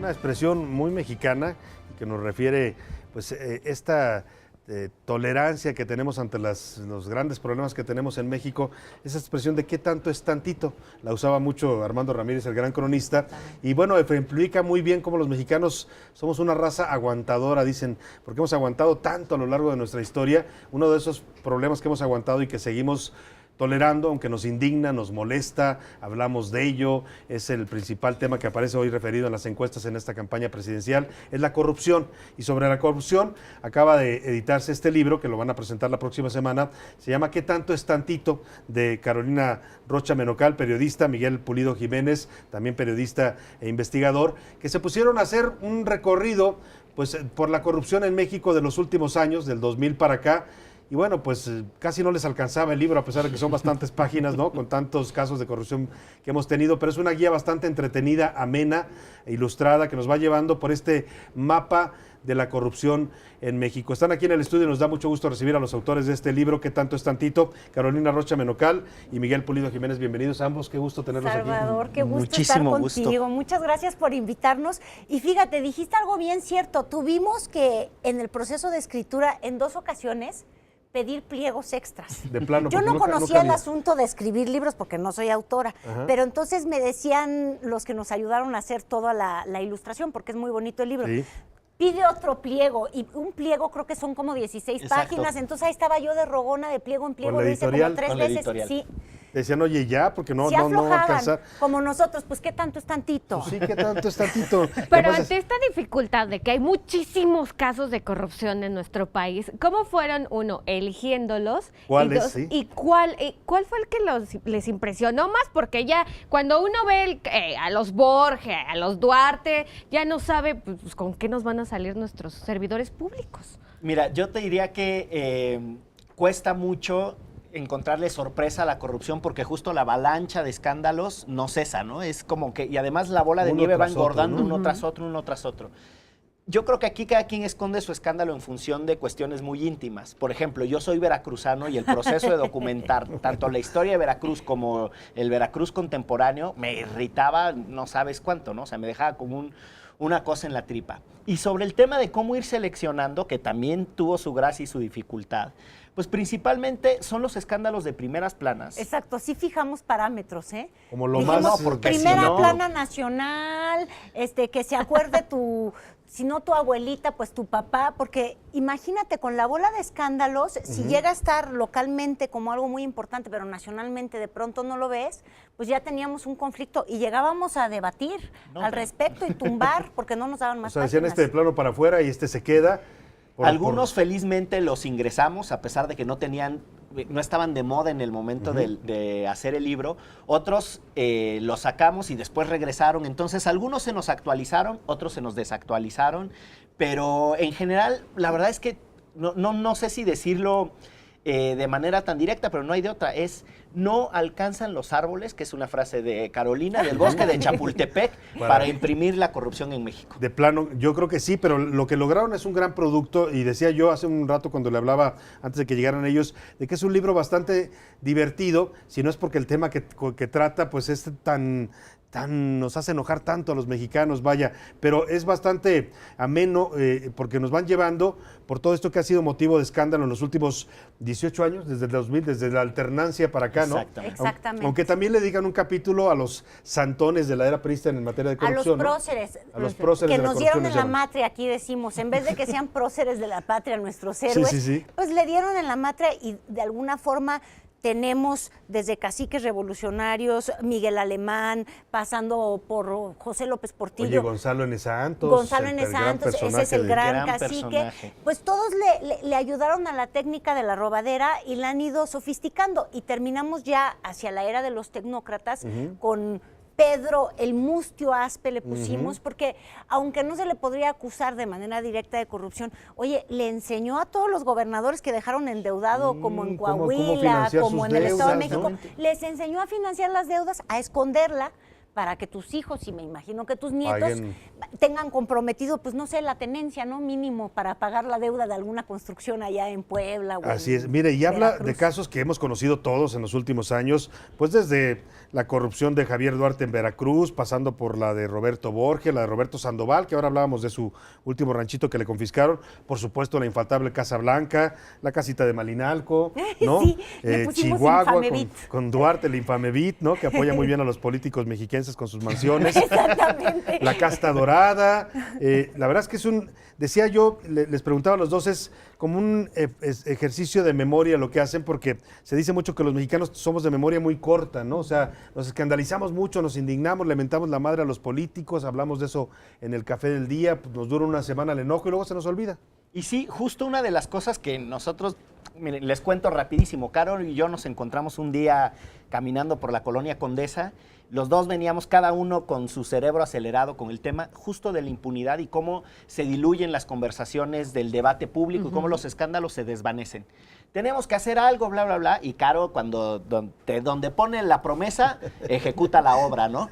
una expresión muy mexicana que nos refiere pues esta tolerancia que tenemos ante los grandes problemas que tenemos en México, esa expresión de qué tanto es tantito, la usaba mucho Armando Ramírez, el gran cronista, y bueno, implica muy bien cómo los mexicanos somos una raza aguantadora, dicen, porque hemos aguantado tanto a lo largo de nuestra historia. Uno de esos problemas que hemos aguantado y que seguimos tolerando, aunque nos indigna, nos molesta, hablamos de ello, es el principal tema que aparece hoy referido en las encuestas en esta campaña presidencial, es la corrupción. Y sobre la corrupción acaba de editarse este libro, que lo van a presentar la próxima semana, se llama ¿Qué tanto es tantito?, de Carolina Rocha Menocal, periodista, Miguel Pulido Jiménez, también periodista e investigador, que se pusieron a hacer un recorrido pues, por la corrupción en México de los últimos años, del 2000 para acá. Y bueno, pues casi no les alcanzaba el libro, a pesar de que son bastantes páginas, ¿no? Con tantos casos de corrupción que hemos tenido, pero es una guía bastante entretenida, amena e ilustrada, que nos va llevando por este mapa de la corrupción en México. Están aquí en el estudio y nos da mucho gusto recibir a los autores de este libro, ¿Qué tanto es tantito?, Carolina Rocha Menocal y Miguel Pulido Jiménez. Bienvenidos a ambos, qué gusto tenerlos aquí. Salvador, qué gusto estar contigo. Muchas gracias por invitarnos. Y fíjate, dijiste algo bien cierto. Tuvimos que, en el proceso de escritura, en 2 ocasiones, pedir pliegos extras. De plano, yo no conocía el asunto de escribir libros porque no soy autora, pero entonces me decían los que nos ayudaron a hacer toda la ilustración, porque es muy bonito el libro. Sí. Pide otro pliego, y un pliego creo que son como 16 páginas, entonces ahí estaba yo de rogona de pliego en pliego, lo hice como 3 veces. Sí. Decían, oye, ya, porque no alcanza. Como nosotros, pues, ¿qué tanto es tantito? Pues sí, ¿qué tanto es tantito? Pero ante esta dificultad de que hay muchísimos casos de corrupción en nuestro país, ¿cómo fueron, uno, eligiéndolos? ¿Cuáles? Y dos, sí. ¿y cuál fue el que les impresionó más? Porque ya cuando uno ve a los Borges, a los Duarte, ya no sabe pues, con qué nos van a salir nuestros servidores públicos. Mira, yo te diría que cuesta mucho encontrarle sorpresa a la corrupción, porque justo la avalancha de escándalos no cesa, ¿no? Es como que, y además la bola de nieve va engordando uno tras otro, uno tras otro. Yo creo que aquí cada quien esconde su escándalo en función de cuestiones muy íntimas. Por ejemplo, yo soy veracruzano y el proceso de documentar tanto la historia de Veracruz como el Veracruz contemporáneo me irritaba no sabes cuánto, ¿no? O sea, me dejaba como una cosa en la tripa. Y sobre el tema de cómo ir seleccionando, que también tuvo su gracia y su dificultad, pues principalmente son los escándalos de primeras planas. Exacto, sí fijamos parámetros, ¿eh? Como lo más... No, porque primera plana nacional, que se acuerde si no tu abuelita, pues tu papá, porque imagínate con la bola de escándalos, si llega a estar localmente como algo muy importante, pero nacionalmente de pronto no lo ves, pues ya teníamos un conflicto y llegábamos a debatir al respecto y tumbar porque no nos daban más páginas. Decían de plano para afuera y se queda. Algunos felizmente los ingresamos, a pesar de que no estaban de moda en el momento de hacer el libro. Otros los sacamos y después regresaron. Entonces, algunos se nos actualizaron, otros se nos desactualizaron. Pero en general, la verdad es que no sé si decirlo de manera tan directa, pero no hay de otra. Es no alcanzan los árboles, que es una frase de Carolina, del bosque de Chapultepec, para imprimir la corrupción en México. De plano, yo creo que sí, pero lo que lograron es un gran producto, y decía yo hace un rato cuando le hablaba, antes de que llegaran ellos, de que es un libro bastante divertido, si no es porque el tema que trata pues es tan nos hace enojar tanto a los mexicanos, vaya, pero es bastante ameno porque nos van llevando por todo esto que ha sido motivo de escándalo en los últimos 18 años, desde el 2000, desde la alternancia para acá, ¿no? Exactamente. Aunque también le digan un capítulo a los santones de la era priista en materia de corrupción. A los próceres. ¿No? A los próceres que nos dieron en la matria, aquí decimos, en vez de que sean próceres de la patria nuestros héroes, pues le dieron en la matria y de alguna forma tenemos desde caciques revolucionarios, Miguel Alemán, pasando por José López Portillo. Oye, Gonzalo N. Santos. Gonzalo N. Santos, ese es el gran cacique. Personaje. Pues todos le ayudaron a la técnica de la robadera y la han ido sofisticando. Y terminamos ya hacia la era de los tecnócratas con Pedro el Mustio Aspe le pusimos, porque aunque no se le podría acusar de manera directa de corrupción, oye, le enseñó a todos los gobernadores que dejaron endeudado, como en Coahuila, como en el Estado de México, les enseñó a financiar las deudas, a esconderla, para que tus hijos, y me imagino que tus nietos, tengan comprometido, pues no sé, la tenencia, ¿no? Mínimo para pagar la deuda de alguna construcción allá en Puebla. Así es. Mire, y habla de casos que hemos conocido todos en los últimos años, pues desde la corrupción de Javier Duarte en Veracruz, pasando por la de Roberto Borges, la de Roberto Sandoval, que ahora hablábamos de su último ranchito que le confiscaron, por supuesto la infaltable Casa Blanca, la casita de Malinalco, ¿no? Sí, le pusimos Chihuahua Infamevit. con Duarte, el Infamevit, ¿no? Que apoya muy bien a los políticos mexiquenses con sus mansiones. Exactamente. La casta dorada. La verdad es que es decía yo, les preguntaba a los dos, es como un ejercicio de memoria lo que hacen, porque se dice mucho que los mexicanos somos de memoria muy corta, ¿no? O sea, nos escandalizamos mucho, nos indignamos, le mentamos la madre a los políticos, hablamos de eso en el café del día, pues nos dura una semana el enojo y luego se nos olvida. Y sí, justo una de las cosas que nosotros, miren, les cuento rapidísimo, Carol y yo nos encontramos un día caminando por la colonia Condesa. Los dos veníamos cada uno con su cerebro acelerado con el tema justo de la impunidad y cómo se diluyen las conversaciones del debate público y cómo los escándalos se desvanecen. Tenemos que hacer algo, bla, bla, bla. Y Caro, donde pone la promesa, ejecuta la obra, ¿no?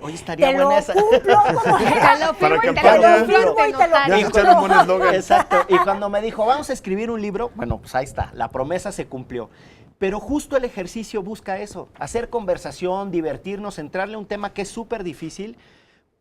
Oye, estaría buena esa. Te lo cumplo, como Te lo firmo y te campaña. lo firmo y te lo Ya se echaron un buen eslogan. Exacto. Y cuando me dijo, vamos a escribir un libro, bueno, pues ahí está, la promesa se cumplió. Pero justo el ejercicio busca eso, hacer conversación, divertirnos, entrarle a un tema que es súper difícil,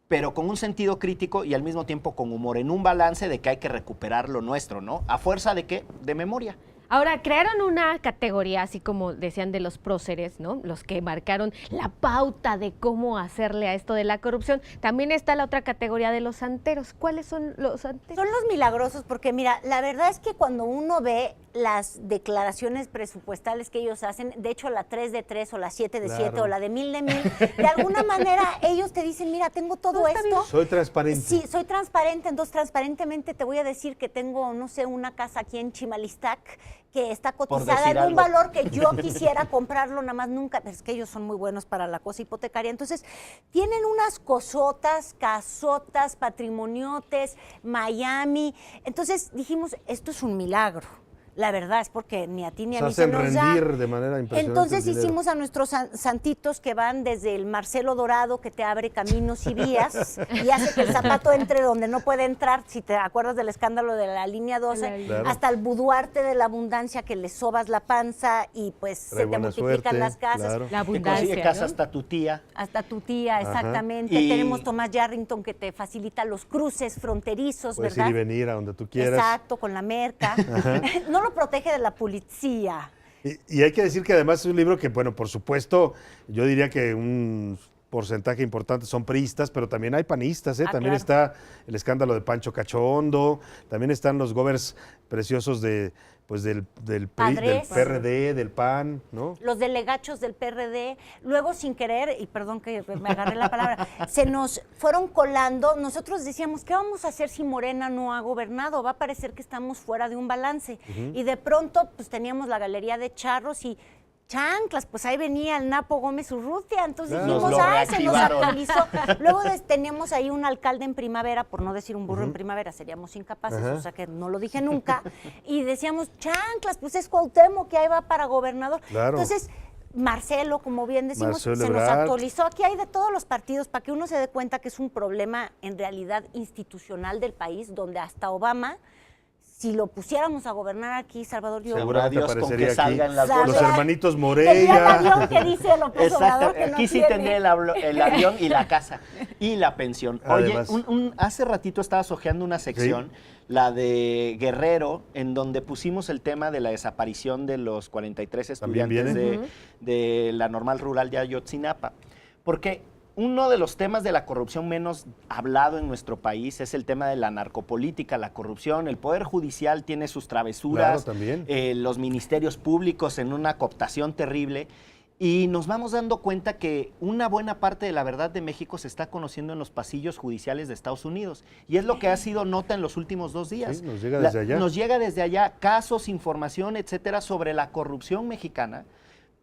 pero con un sentido crítico y al mismo tiempo con humor, en un balance de que hay que recuperar lo nuestro, ¿no? ¿A fuerza de qué? De memoria. Ahora, crearon una categoría, así como decían, de los próceres, ¿no? Los que marcaron la pauta de cómo hacerle a esto de la corrupción. También está la otra categoría de los santeros. ¿Cuáles son los santeros? Son los milagrosos, porque mira, la verdad es que cuando uno ve las declaraciones presupuestales que ellos hacen, de hecho la 3 de 3 o la 7 de 7 o la de 1000 de 1000, de alguna manera ellos te dicen, mira, tengo todo esto. Soy transparente. Sí, soy transparente, entonces transparentemente te voy a decir que tengo, no sé, una casa aquí en Chimalistac que está cotizada en un valor que yo quisiera comprarlo, nada más nunca, pero es que ellos son muy buenos para la cosa hipotecaria. Entonces, tienen unas cosotas, casotas, patrimoniotes, Miami. Entonces dijimos, esto es un milagro. La verdad es porque ni a ti ni a mí se nos da. rendir de manera impresionante. Entonces hicimos a nuestros santitos que van desde el Marcelo Dorado, que te abre caminos y vías y hace que el zapato entre donde no puede entrar, si te acuerdas del escándalo de la línea 12, claro. hasta el Buduarte de la abundancia, que le sobas la panza y pues se te multiplican las casas. Claro. La Te abundancia, consigue casa ¿no? hasta tu tía. Hasta tu tía, exactamente. Y Tenemos Tomás Yarrington, que te facilita los cruces fronterizos, Puedes ¿verdad? ir y venir a donde tú quieras. Exacto, con la merca. No lo protege de la policía. Y hay que decir que además es un libro que, bueno, por supuesto, yo diría que un porcentaje importante son priistas, pero también hay panistas, ¿eh? También claro. está el escándalo de Pancho Cachondo, también están los govers preciosos del PRD, del PAN, ¿no? Los delegachos del PRD, luego sin querer, y perdón que me agarré la palabra, se nos fueron colando. Nosotros decíamos, ¿qué vamos a hacer si Morena no ha gobernado? Va a parecer que estamos fuera de un balance. Y de pronto, pues teníamos la galería de charros y chanclas, pues ahí venía el Napo Gómez Urrutia, entonces dijimos, se nos actualizó. Luego teníamos ahí un alcalde en primavera, por no decir un burro en primavera, seríamos incapaces, o sea que no lo dije nunca, y decíamos, chanclas, pues es Cuauhtémoc que ahí va para gobernador. Claro. Entonces, Marcelo, como bien decimos, Marcelo se nos Ebrard. actualizó. Aquí hay de todos los partidos para que uno se dé cuenta que es un problema en realidad institucional del país, donde hasta Obama, si lo pusiéramos a gobernar aquí, Salvador, yo... Seguramente Dios, con aparecería que aquí. salgan las Los Los bolsas. hermanitos Tendría Moreira. el avión que dice López Exacto, Obrador que no aquí sí tiene. tendría el avión y la casa y la pensión. Oye, Además. hace ratito estabas hojeando una sección, la de Guerrero, en donde pusimos el tema de la desaparición de los 43 También estudiantes viene. de la normal rural de Ayotzinapa. Porque uno de los temas de la corrupción menos hablado en nuestro país es el tema de la narcopolítica, la corrupción. El Poder Judicial tiene sus travesuras, Claro, también. los ministerios públicos en una cooptación terrible. Y nos vamos dando cuenta que una buena parte de la verdad de México se está conociendo en los pasillos judiciales de Estados Unidos. Y es lo que ha sido nota en los últimos 2 días. Sí, nos llega desde allá. Nos llega desde allá casos, información, etcétera, sobre la corrupción mexicana.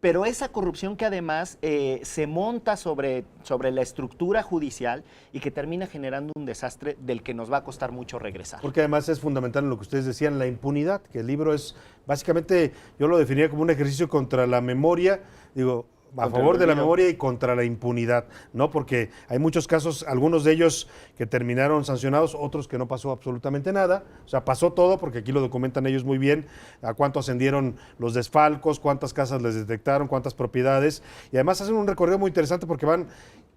Pero esa corrupción que además se monta sobre la estructura judicial y que termina generando un desastre del que nos va a costar mucho regresar. Porque además es fundamental en lo que ustedes decían, la impunidad, que el libro es, básicamente, yo lo definiría como un ejercicio contra la memoria. Digo, a favor de la memoria y contra la impunidad, ¿no? Porque hay muchos casos, algunos de ellos que terminaron sancionados, otros que no pasó absolutamente nada. O sea, pasó todo, porque aquí lo documentan ellos muy bien, a cuánto ascendieron los desfalcos, cuántas casas les detectaron, cuántas propiedades. Y además hacen un recorrido muy interesante porque van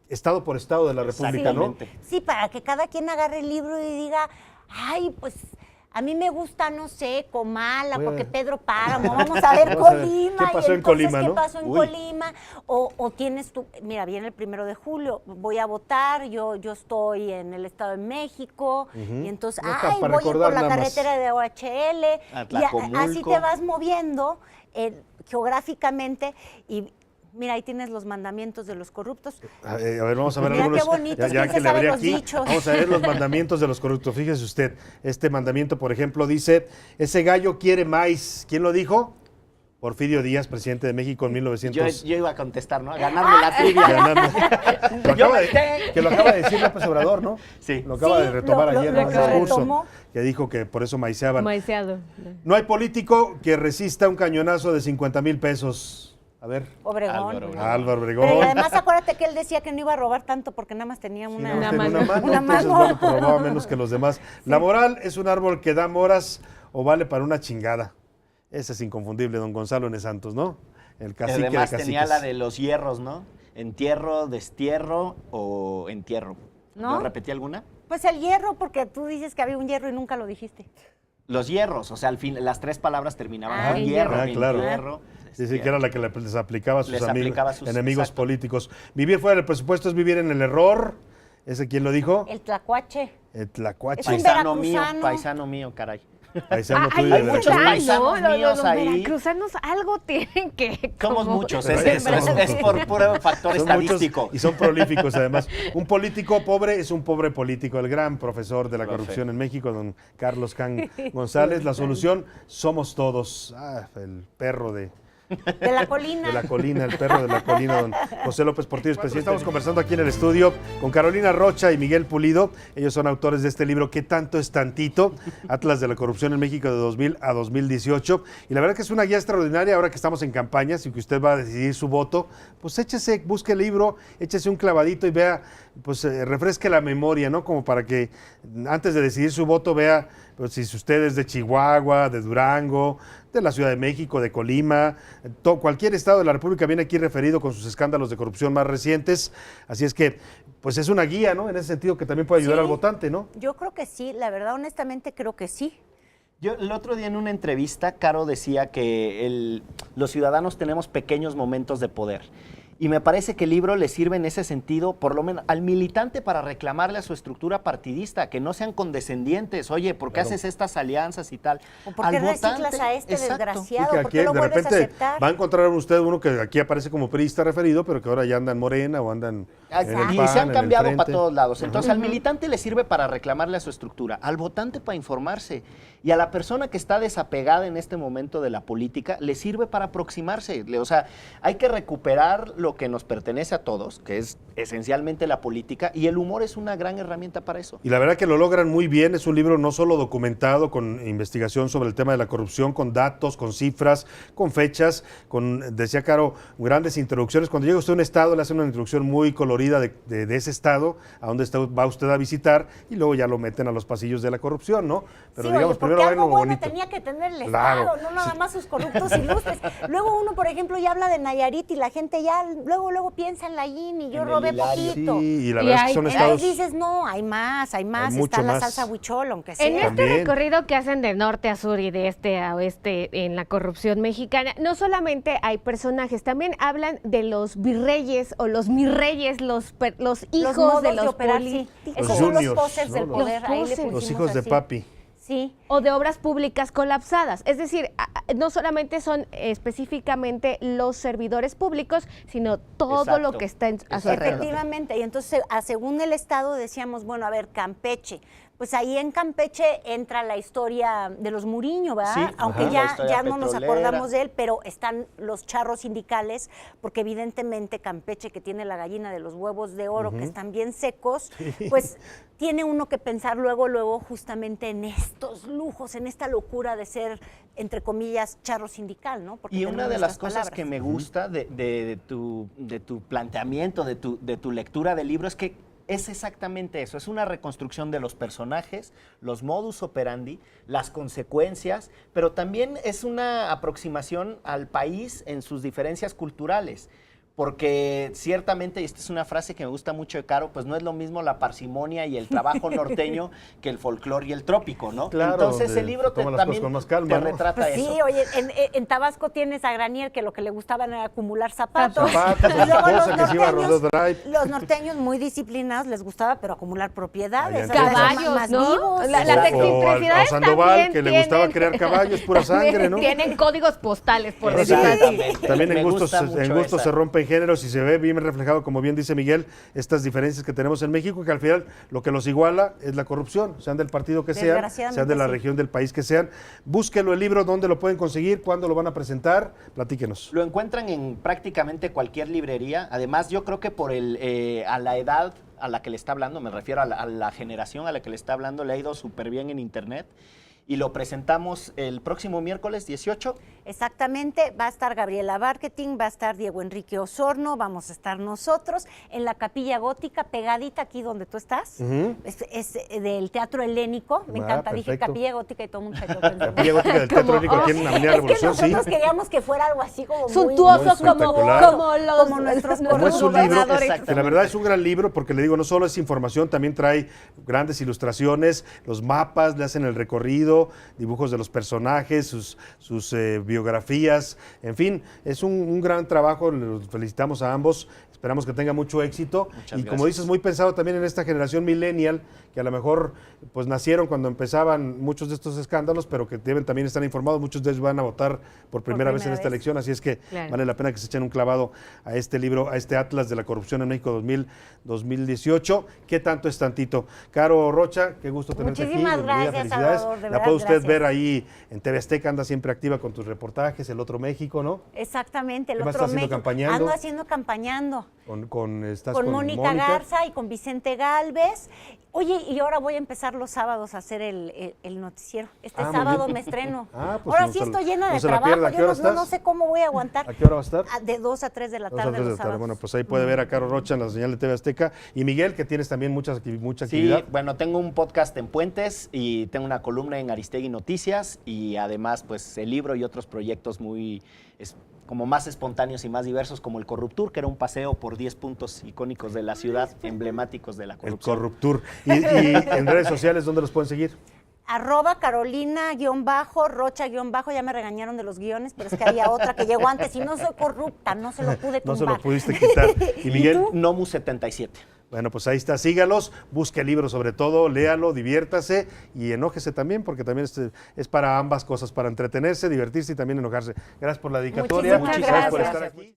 estado por estado de la República, ¿no? Sí, para que cada quien agarre el libro y diga, ay, pues a mí me gusta, no sé, Comala, porque Pedro Páramo, vamos a ver Colima. ¿Qué pasó en Colima, ¿qué no? pasó en Colima? O tienes tú, mira, viene el 1 de julio, voy a votar, yo estoy en el Estado de México, y entonces, voy por la carretera de OHL, y así te vas moviendo geográficamente y... Mira, ahí tienes los mandamientos de los corruptos. A ver, vamos a ver mira algunos. Qué bonitos, ya que le abrí aquí, dichos. vamos a ver los mandamientos de los corruptos. Fíjese usted, este mandamiento, por ejemplo, dice, ese gallo quiere maíz. ¿Quién lo dijo? Porfirio Díaz, presidente de México en 1900. Yo iba a contestar, ¿no? A ganarme la trivia. Que lo acaba de decir López Obrador, ¿no? Sí. Lo acaba de retomar ayer en el discurso. Que dijo que por eso maiceaban. Maiceado. No hay político que resista un cañonazo de 50,000 pesos. A ver. Obregón. Álvaro Obregón. Pero además acuérdate que él decía que no iba a robar tanto porque nada más tenía una mano. Entonces, bueno, pues robaba menos que los demás. Sí. La moral es un árbol que da moras o vale para una chingada. Ese es inconfundible, don Gonzalo N. Santos, ¿no? El cacique además de caciques. tenía la de los hierros, ¿no? Entierro, destierro o entierro. ¿No repetí alguna? Pues el hierro, porque tú dices que había un hierro y nunca lo dijiste. Los hierros, o sea, al fin, las 3 palabras terminaban en hierro. Claro. Hierro. Sí, que era la que les aplicaba a sus enemigos políticos. Vivir fuera del presupuesto es vivir en el error. ¿Ese quién lo dijo? El tlacuache. El tlacuache. Es un paisano mío, caray. Paisano tuyo. Hay muchos paisanos míos los ahí. veracruzanos algo tienen que... Somos muchos, es por puro factor estadístico. Y son prolíficos además. Un político pobre es un pobre político. El gran profesor de la corrupción en México, don Carlos Can González. La solución, somos todos. El perro de la colina. De la colina, el perro de la colina, don José López Portillo. Estamos conversando aquí en el estudio con Carolina Rocha y Miguel Pulido. Ellos son autores de este libro, ¿Qué tanto es tantito? Atlas de la corrupción en México de 2000 a 2018. Y la verdad que es una guía extraordinaria ahora que estamos en campañas y que usted va a decidir su voto. Pues busque el libro, échese un clavadito y vea, pues refresque la memoria, ¿no? Como para que antes de decidir su voto vea, pues, si usted es de Chihuahua, de Durango, de la Ciudad de México, de Colima, cualquier estado de la República viene aquí referido con sus escándalos de corrupción más recientes. Así es que, pues es una guía, ¿no? En ese sentido que también puede ayudar al votante, ¿no? Yo creo que sí, la verdad, honestamente creo que sí. Yo el otro día en una entrevista, Caro decía que los ciudadanos tenemos pequeños momentos de poder. Y me parece que el libro le sirve en ese sentido, por lo menos al militante, para reclamarle a su estructura partidista, que no sean condescendientes. Oye, ¿por qué haces estas alianzas y tal? ¿O por qué reciclas a este desgraciado? ¿Por qué lo vuelves a aceptar? Va a encontrar usted uno que aquí aparece como priista referido, pero que ahora ya anda en Morena o andan en el PAN, y se han cambiado para todos lados. Entonces, al militante le sirve para reclamarle a su estructura, al votante para informarse, y a la persona que está desapegada en este momento de la política le sirve para aproximarse. O sea, hay que recuperar lo que nos pertenece a todos, que es esencialmente la política, y el humor es una gran herramienta para eso. Y la verdad que lo logran muy bien. Es un libro no solo documentado con investigación sobre el tema de la corrupción, con datos, con cifras, con fechas, con, decía Caro, grandes introducciones. Cuando llega usted a un estado, le hacen una introducción muy colorida de ese estado, a donde va usted a visitar, y luego ya lo meten a los pasillos de la corrupción, ¿no? Pero sí, digamos, primero algo bueno bonito. Tenía que tener el Estado, no nada más sus corruptos ilustres. Luego uno, por ejemplo, ya habla de Nayarit y la gente ya luego piensa en la IN y yo robé poquito. Sí, y la verdad es que son estados... Ahí dices, no, hay más, está la salsa huichol, aunque sea. En este recorrido que hacen de norte a sur y de este a oeste en la corrupción mexicana, no solamente hay personajes, también hablan de los virreyes o los mirreyes, los hijos de los políticos. Esos son los poses del poder. Los hijos de papi. Sí. O de obras públicas colapsadas. Es decir, no solamente son específicamente los servidores públicos, sino todo lo que está a su alrededor. Efectivamente. Y entonces, según el Estado, decíamos, bueno, a ver, Campeche, pues ahí en Campeche entra la historia de los Muriño, ¿verdad? Sí, aunque ajá, ya no nos petrolera. acordamos de él, pero están los charros sindicales, porque evidentemente Campeche, que tiene la gallina de los huevos de oro, que están bien secos, pues tiene uno que pensar luego justamente en estos lujos, en esta locura de ser, entre comillas, charro sindical, ¿no? Porque y una de las cosas palabras que me gusta de tu planteamiento, de tu lectura del libro, es que es exactamente eso, es una reconstrucción de los personajes, los modus operandi, las consecuencias, pero también es una aproximación al país en sus diferencias culturales. Porque ciertamente, y esta es una frase que me gusta mucho de Caro, pues no es lo mismo la parsimonia y el trabajo norteño que el folclore y el trópico, ¿no? Claro, entonces el libro también con más calma, te ¿no? retrata Pues sí, eso. oye, en Tabasco tienes a Granier, que lo que le gustaban era acumular zapatos. Zapatos, Y luego esposa que se iba a Rodeo Drive. los norteños muy disciplinados les gustaba, pero acumular propiedades. Allá en Caballos, más ¿no? vivos. Las O a excentricidades Sandoval, también que le gustaba tienen- crear caballos, pura sangre, ¿no? Tienen códigos postales, por Ahora sí decirlo que así. Exactamente. también Me en gustos, gusta mucho esa. se rompen géneros y se ve bien reflejado, como bien dice Miguel, estas diferencias que tenemos en México, que al final lo que los iguala es la corrupción, sean del partido que sean, sean de la sí. región del país que sean. Búsquelo el libro, ¿dónde lo pueden conseguir? ¿Cuándo lo van a presentar? Platíquenos. Lo encuentran en prácticamente cualquier librería. Además, yo creo que por a la edad a la que le está hablando, me refiero a la generación a la que le está hablando, le ha ido súper bien en internet. Y lo presentamos el próximo miércoles 18. Exactamente, va a estar Gabriela Marketing, va a estar Diego Enrique Osorno, vamos a estar nosotros en la Capilla Gótica, pegadita aquí donde tú estás. Es del Teatro Helénico, me encanta, dije perfecto. Capilla Gótica y todo el mundo se quedó pensando. Capilla Gótica del Teatro Helénico aquí en Avenida Es que Revolución, sí. nosotros queríamos que fuera algo así como Suntuoso Muy espectacular. como nuestros Como es un libro, gobernadores. que la verdad es un gran libro, porque le digo, no solo es información, también trae grandes ilustraciones, los mapas, le hacen el recorrido, dibujos de los personajes, sus biografías, en fin, es un gran trabajo, los felicitamos a ambos, esperamos que tenga mucho éxito. Muchas Y como gracias. dices, muy pensado también en esta generación millennial, que a lo mejor pues nacieron cuando empezaban muchos de estos escándalos, pero que deben también estar informados, muchos de ellos van a votar por primera vez en esta elección, así es que Claro. vale la pena que se echen un clavado a este libro, a este Atlas de la Corrupción en México 2018. ¿Qué tanto es tantito? Caro Rocha, qué gusto tenerte aquí. Muchísimas Bienvenida, gracias, felicidades. Salvador, de La verdad, puede usted gracias. ver ahí en TV Azteca, anda siempre activa con tus reportajes, El Otro México, ¿no? Exactamente, el ¿Qué más otro estás haciendo, México. campañando? Ando haciendo campañando. Estás Con Mónica Garza y con Vicente Galvez. Oye, y ahora voy a empezar los sábados a hacer el noticiero. Este Muy sábado bien. me estreno. Pues ahora no sí se- estoy llena no de se la trabajo. pierda. ¿A qué Yo hora no estás? sé cómo voy a aguantar. ¿A qué hora va a estar? De 2 a 3 de la 2 a tarde 3 de los la tarde. sábados. Bueno, pues ahí puede ver a Caro Rocha en la señal de TV Azteca. Y Miguel, que tienes también mucha Sí, actividad. bueno, tengo un podcast en Puentes y tengo una columna en Aristegui Noticias y además pues el libro y otros proyectos como más espontáneos y más diversos, como el Corruptur, que era un paseo por 10 puntos icónicos de la ciudad, emblemáticos de la El corrupción. Corruptur. Y en redes sociales, ¿dónde los pueden seguir? @Carolina_Rocha_, ya me regañaron de los guiones, pero es que había otra que llegó antes y no soy corrupta, no se lo pude tumbar. No se lo pudiste quitar. ¿Y Miguel? Nomu 77. Bueno, pues ahí está, sígalos, busque el libro sobre todo, léalo, diviértase y enójese también, porque también es para ambas cosas, para entretenerse, divertirse y también enojarse. Gracias por la dedicatoria. Muchísimas por gracias. estar aquí.